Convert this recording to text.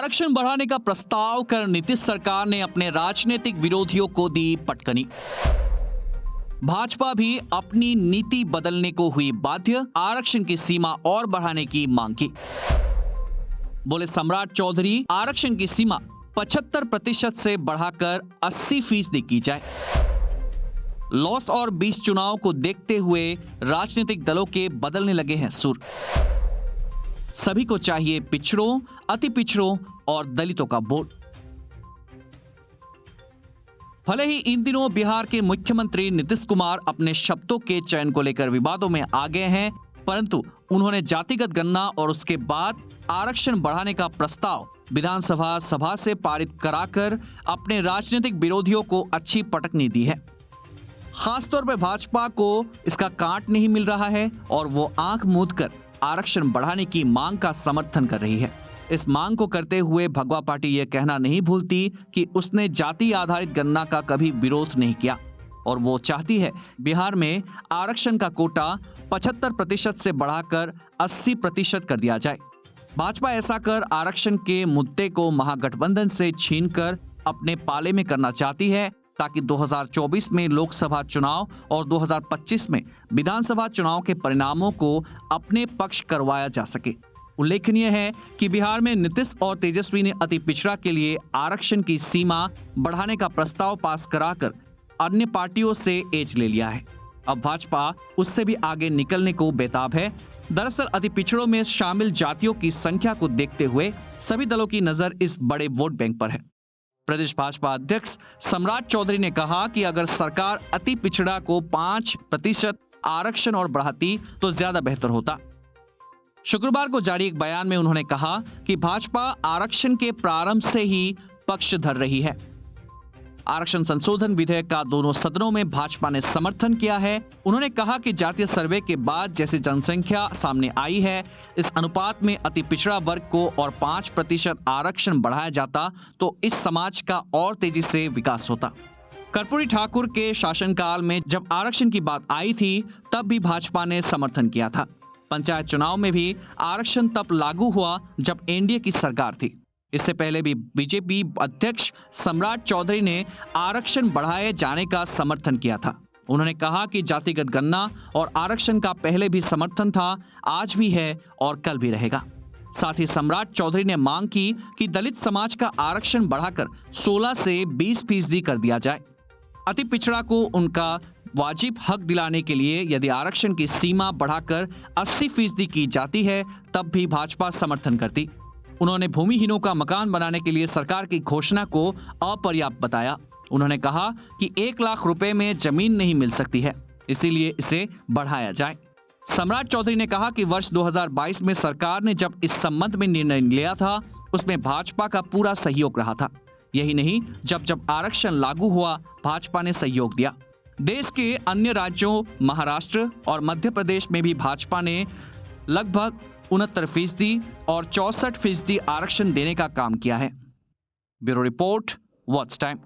आरक्षण बढ़ाने का प्रस्ताव कर नीतीश सरकार ने अपने राजनीतिक विरोधियों को दी पटकनी। भाजपा भी अपनी नीति बदलने को हुई बाध्य, आरक्षण की सीमा और बढ़ाने की मांग की। बोले सम्राट चौधरी, आरक्षण की सीमा 75% से बढ़ाकर 80% की जाए। लॉस और 20 चुनाव को देखते हुए राजनीतिक दलों के बदलने लगे हैं सुर। सभी को चाहिए पिछड़ों, अति पिछड़ों और दलितों का वोट। भले ही इन दिनों बिहार के मुख्यमंत्री नीतीश कुमार अपने शब्दों के चयन को लेकर विवादों में आ गए हैं, परंतु उन्होंने जातिगत गणना और उसके बाद आरक्षण बढ़ाने का प्रस्ताव विधानसभा सभा से पारित कराकर अपने राजनीतिक विरोधियों को अच्छी पटकनी दी है। खासतौर पर भाजपा को इसका काट नहीं मिल रहा है और वो आंख मूंद कर आरक्षण बढ़ाने की मांग का समर्थन कर रही है। इस मांग को करते हुए भगवा पार्टी यह कहना नहीं भूलती कि उसने जाति आधारित गणना का कभी विरोध नहीं किया और वो चाहती है बिहार में आरक्षण का कोटा 75% से बढ़ाकर 80% कर दिया जाए। भाजपा ऐसा कर आरक्षण के मुद्दे को महागठबंधन से छीनकर अपने पाले में करना चाहती है ताकि 2024 में लोकसभा चुनाव और 2025 में विधानसभा चुनाव के परिणामों को अपने पक्ष करवाया जा सके। उल्लेखनीय है कि बिहार में नीतीश और तेजस्वी ने अति पिछड़ा के लिए आरक्षण की सीमा बढ़ाने का प्रस्ताव पास कराकर अन्य पार्टियों से एज ले लिया है। अब भाजपा उससे भी आगे निकलने को बेताब है। दरअसल अति पिछड़ों में शामिल जातियों की संख्या को देखते हुए सभी दलों की नजर इस बड़े वोट बैंक पर है। प्रदेश भाजपा अध्यक्ष सम्राट चौधरी ने कहा कि अगर सरकार अति पिछड़ा को 5% आरक्षण और बढ़ाती तो ज्यादा बेहतर होता। शुक्रवार को जारी एक बयान में उन्होंने कहा कि भाजपा आरक्षण के प्रारंभ से ही पक्ष धर रही है। आरक्षण संशोधन विधेयक का दोनों सदनों में भाजपा ने समर्थन किया है। उन्होंने कहा कि जातीय सर्वे के बाद जैसी जनसंख्या सामने आई है, इस अनुपात में अति पिछड़ा वर्ग को और 5% आरक्षण बढ़ाया जाता तो इस समाज का और तेजी से विकास होता। कर्पूरी ठाकुर के शासनकाल में जब आरक्षण की बात आई थी तब भी भाजपा ने समर्थन किया था। पंचायत चुनाव में भी आरक्षण तब लागू हुआ जब एनडीए की सरकार थी। इससे पहले भी बीजेपी अध्यक्ष सम्राट चौधरी ने आरक्षण बढ़ाए जाने का समर्थन किया था। उन्होंने कहा कि जातिगत गणना और आरक्षण का पहले भी समर्थन था, आज भी है और कल भी रहेगा। साथ ही सम्राट चौधरी ने मांग की कि दलित समाज का आरक्षण बढ़ाकर 16 से 20% कर दिया जाए। अति पिछड़ा को उनका वाजिब हक दिलाने के लिए यदि आरक्षण की सीमा बढ़ाकर 80% की जाती है तब भी भाजपा समर्थन करती। उन्होंने भूमिहीनों का मकान बनाने के लिए सरकार की घोषणा को अपर्याप्त बताया। उन्होंने कहा कि 1 लाख रुपए में जमीन नहीं मिल सकती है, इसीलिए इसे बढ़ाया जाए। सम्राट चौधरी ने कहा कि वर्ष 2022 में सरकार ने जब इस संबंध में निर्णय लिया था उसमें भाजपा का पूरा सहयोग रहा था। यही नहीं, जब आरक्षण लागू हुआ भाजपा ने सहयोग दिया। देश के अन्य राज्यों महाराष्ट्र और मध्य प्रदेश में भी भाजपा ने लगभग 69% और 64% आरक्षण देने का काम किया है। Bureau report, watch time.